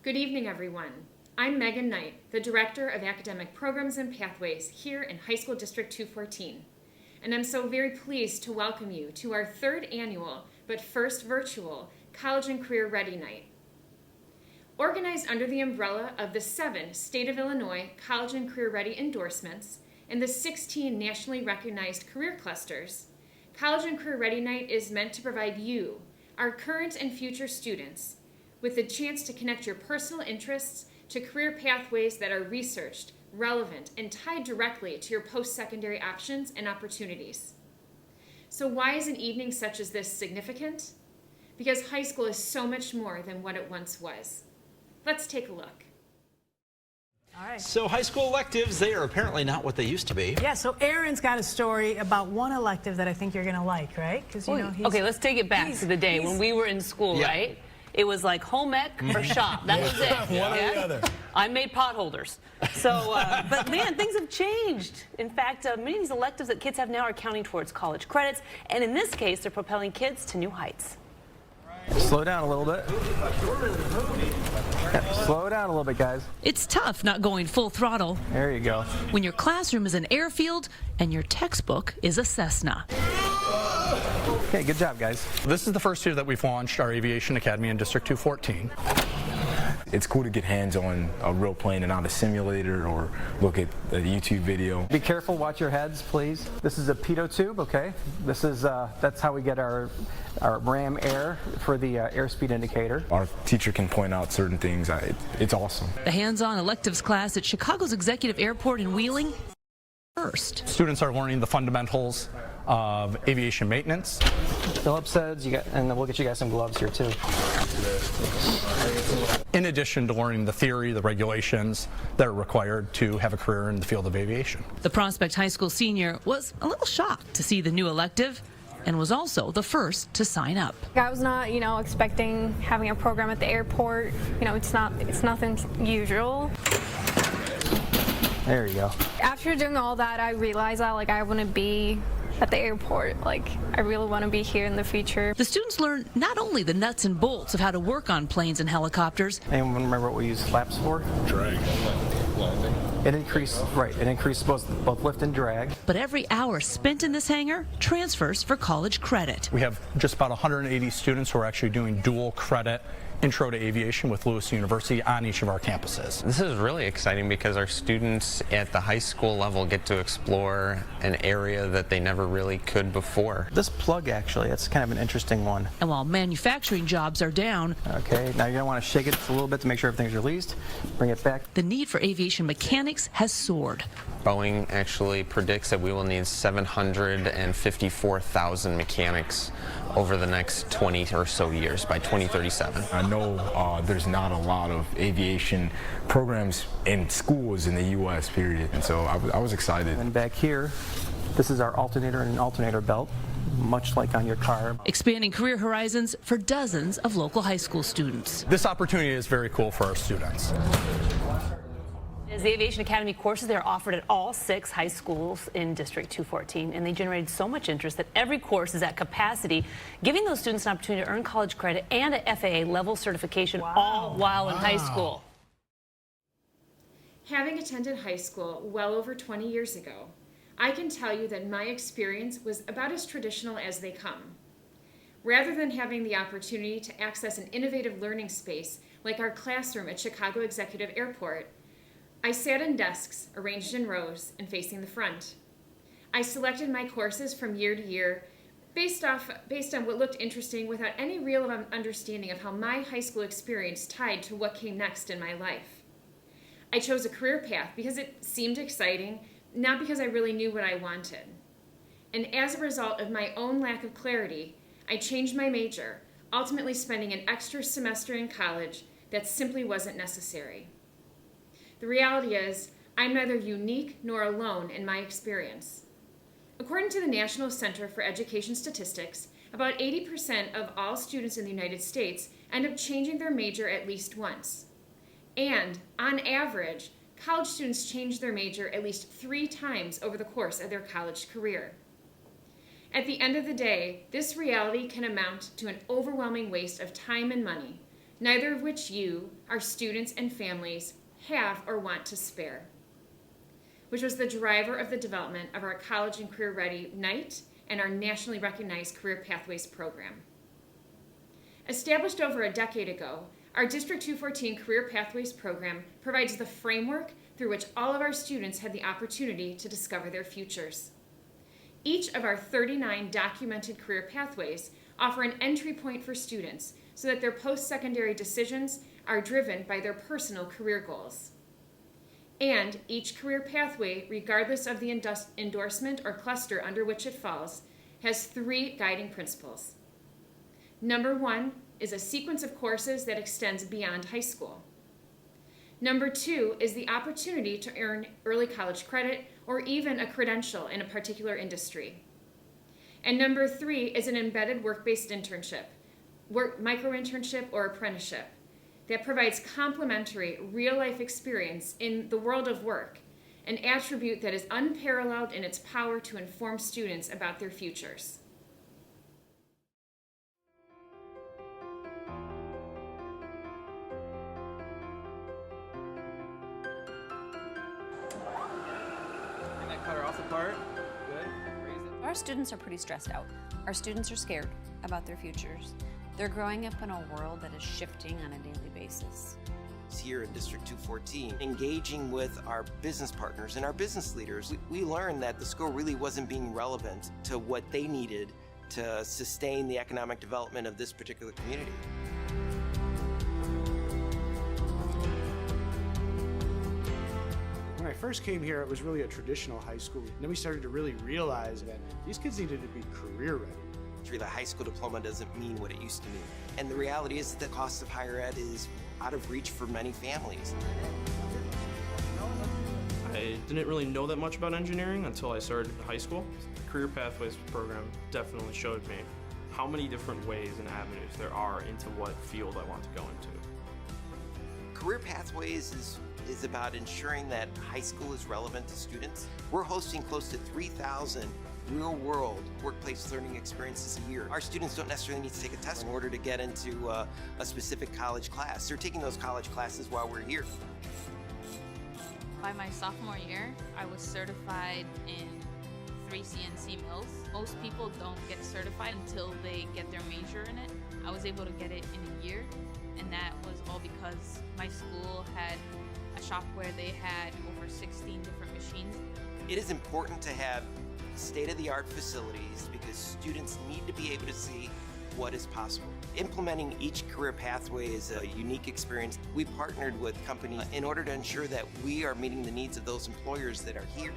Good evening, everyone. I'm Megan Knight, the Director of Academic Programs and Pathways here in High School District 214. And I'm so very pleased to welcome you to our third annual, but first virtual, College and Career Ready Night. Organized under the umbrella of the 7 State of Illinois College and Career Ready endorsements and the 16 nationally recognized career clusters, College and Career Ready Night is meant to provide you, our current and future students, with the chance to connect your personal interests to career pathways that are researched, relevant, and tied directly to your post-secondary options and opportunities. So why is an evening such as this significant? Because high school is so much more than what it once was. Let's take a look. All right. So high school electives, they are apparently not what they used to be. Yeah, so Aaron's got a story about one elective that I think you're going to like, right? Because you know he's, okay, let's take it back to the day when we were in school, right? It was like home ec or shop. That was it. One or the other. I made potholders. So, but man, things have changed. In fact, many of these electives that kids have now are counting towards college credits. And in this case, they're propelling kids to new heights. Slow down a little bit. Slow down a little bit, guys. It's tough not going full throttle There you go. when your classroom is an airfield and your textbook is a Cessna. Okay, good job, guys. This is the first year that we've launched our Aviation Academy in District 214. It's cool to get hands on a real plane and not a simulator or look at a YouTube video. Be careful, watch your heads, please. This is a pitot tube, okay? This is, that's how we get our ram air for the airspeed indicator. Our teacher can point out certain things. It's awesome. The hands-on electives class at Chicago's Executive Airport in Wheeling first. Students are learning the fundamentals of aviation maintenance. Philip says, and we'll get you guys some gloves here too. In addition to learning the theory, the regulations that are required to have a career in the field of aviation. The Prospect High School senior was a little shocked to see the new elective and was also the first to sign up. I was not, expecting having a program at the airport. It's nothing usual. There you go. After doing all that, I realized that I want to be at the airport. I really want to be here in the future. The students learn not only the nuts and bolts of how to work on planes and helicopters. Anyone remember what we use flaps for? Drag, landing. It increases both lift and drag. But every hour spent in this hangar transfers for college credit. We have just about 180 students who are actually doing dual credit Intro to Aviation with Lewis University on each of our campuses. This is really exciting because our students at the high school level get to explore an area that they never really could before. This plug, actually, that's kind of an interesting one. And while manufacturing jobs are down, okay, now you're going to want to shake it a little bit to make sure everything's released. Bring it back. the need for aviation mechanics has soared. Boeing actually predicts that we will need 754,000 mechanics over the next 20 or so years by 2037. I know there's not a lot of aviation programs in schools in the U.S., period. And so I was excited. And back here, this is our alternator and alternator belt, much like on your car. Expanding career horizons for dozens of local high school students. This opportunity is very cool for our students. As the Aviation Academy courses, they're offered at all 6 high schools in District 214, and they generated so much interest that every course is at capacity, giving those students an opportunity to earn college credit and a FAA level certification, all while in high school. Having attended high school well over 20 years ago, I can tell you that my experience was about as traditional as they come. Rather than having the opportunity to access an innovative learning space like our classroom at Chicago Executive Airport, I sat in desks arranged in rows and facing the front. I selected my courses from year to year based on what looked interesting without any real understanding of how my high school experience tied to what came next in my life. I chose a career path because it seemed exciting, not because I really knew what I wanted. And as a result of my own lack of clarity, I changed my major, ultimately spending an extra semester in college that simply wasn't necessary. The reality is, I'm neither unique nor alone in my experience. According to the National Center for Education Statistics, about 80% of all students in the United States end up changing their major at least once. And, on average, college students change their major at least 3 times over the course of their college career. At the end of the day, this reality can amount to an overwhelming waste of time and money, neither of which you, our students and families, have or want to spare, which was the driver of the development of our College and Career Ready Night and our nationally recognized Career Pathways program. Established over a decade ago, our District 214 Career Pathways program provides the framework through which all of our students have the opportunity to discover their futures. Each of our 39 documented career pathways offer an entry point for students so that their post-secondary decisions are driven by their personal career goals. And each career pathway, regardless of the endorsement or cluster under which it falls, has 3 guiding principles. Number 1 is a sequence of courses that extends beyond high school. Number 2 is the opportunity to earn early college credit or even a credential in a particular industry. And number 3 is an embedded work-based internship, micro-internship or apprenticeship that provides complementary real-life experience in the world of work, an attribute that is unparalleled in its power to inform students about their futures. Our students are pretty stressed out. Our students are scared about their futures. They're growing up in a world that is shifting on a daily basis. Here in District 214, engaging with our business partners and our business leaders, we learned that the school really wasn't being relevant to what they needed to sustain the economic development of this particular community. When I first came here, it was really a traditional high school. And then we started to really realize that these kids needed to be career ready. The high school diploma doesn't mean what it used to mean. And the reality is that the cost of higher ed is out of reach for many families. I didn't really know that much about engineering until I started high school. The Career Pathways program definitely showed me how many different ways and avenues there are into what field I want to go into. Career Pathways is about ensuring that high school is relevant to students. We're hosting close to 3,000 real-world workplace learning experiences a year. Our students don't necessarily need to take a test in order to get into a specific college class. They're taking those college classes while we're here. By my sophomore year, I was certified in 3 CNC mills. Most people don't get certified until they get their major in it. I was able to get it in a year, and that was all because my school had a shop where they had over 16 different machines. It is important to have state-of-the-art facilities because students need to be able to see what is possible. Implementing each career pathway is a unique experience. We partnered with companies in order to ensure that we are meeting the needs of those employers that are here.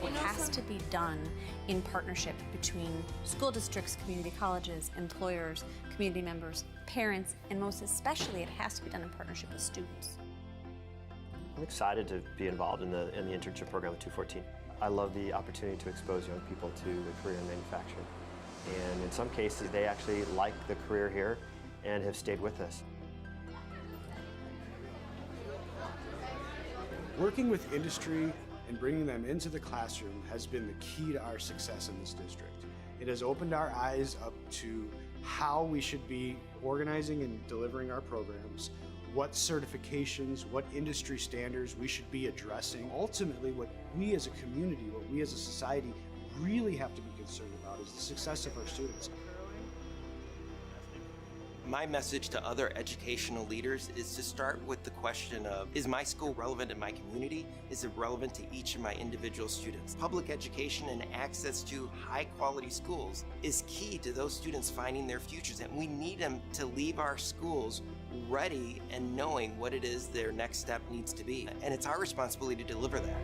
It has to be done in partnership between school districts, community colleges, employers, community members, parents, and most especially it has to be done in partnership with students. I'm excited to be involved in the internship program at 214. I love the opportunity to expose young people to the career in manufacturing. And in some cases, they actually like the career here and have stayed with us. Working with industry and bringing them into the classroom has been the key to our success in this district. It has opened our eyes up to how we should be organizing and delivering our programs, what certifications, what industry standards we should be addressing. Ultimately, what we as a community, what we as a society really have to be concerned about is the success of our students. My message to other educational leaders is to start with the question of, is my school relevant in my community? Is it relevant to each of my individual students? Public education and access to high quality schools is key to those students finding their futures, and we need them to leave our schools ready and knowing what it is their next step needs to be. And it's our responsibility to deliver that.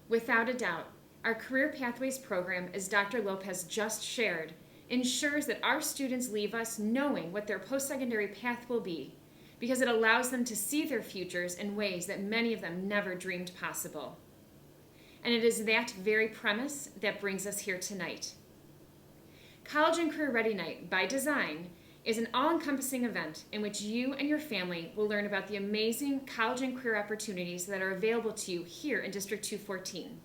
Without a doubt, our Career Pathways program, as Dr. Lopez just shared, ensures that our students leave us knowing what their post-secondary path will be, because it allows them to see their futures in ways that many of them never dreamed possible. And it is that very premise that brings us here tonight. College and Career Ready Night, by design, is an all-encompassing event in which you and your family will learn about the amazing college and career opportunities that are available to you here in District 214.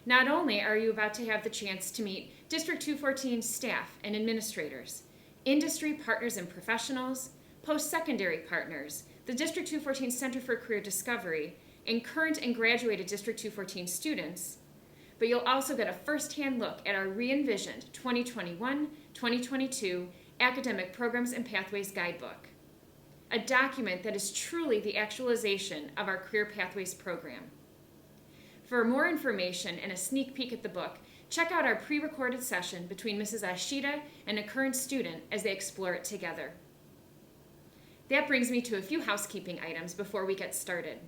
Not only are you about to have the chance to meet District 214 staff and administrators, industry partners and professionals, post-secondary partners, the District 214 Center for Career Discovery, and current and graduated District 214 students, but you'll also get a first-hand look at our re-envisioned 2021-2022 Academic Programs and Pathways Guidebook, a document that is truly the actualization of our Career Pathways program. For more information and a sneak peek at the book, check out our pre-recorded session between Mrs. Ashita and a current student as they explore it together. That brings me to a few housekeeping items before we get started.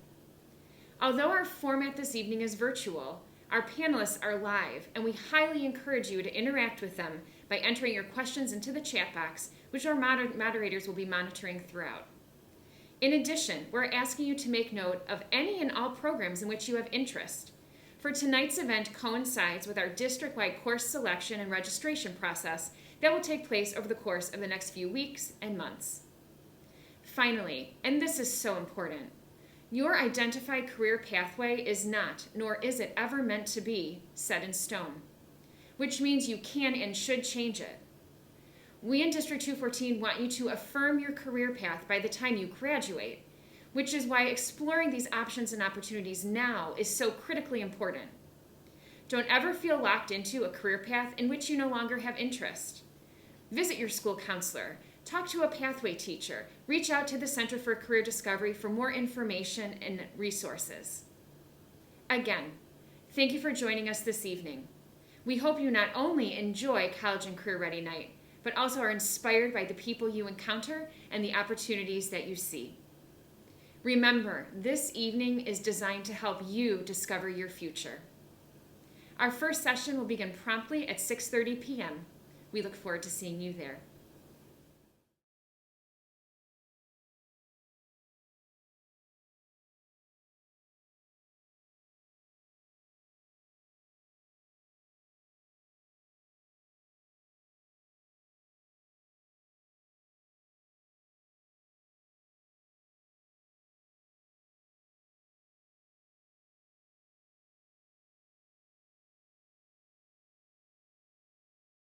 Although our format this evening is virtual, our panelists are live, and we highly encourage you to interact with them by entering your questions into the chat box, which our moderators will be monitoring throughout. In addition, we're asking you to make note of any and all programs in which you have interest. For tonight's event coincides with our district-wide course selection and registration process that will take place over the course of the next few weeks and months. Finally, and this is so important, your identified career pathway is not, nor is it ever meant to be, set in stone, which means you can and should change it. We in District 214 want you to affirm your career path by the time you graduate, which is why exploring these options and opportunities now is so critically important. Don't ever feel locked into a career path in which you no longer have interest. Visit your school counselor, talk to a pathway teacher, reach out to the Center for Career Discovery for more information and resources. Again, thank you for joining us this evening. We hope you not only enjoy College and Career Ready Night, but also are inspired by the people you encounter and the opportunities that you see. Remember, this evening is designed to help you discover your future. Our first session will begin promptly at 6:30 p.m. We look forward to seeing you there.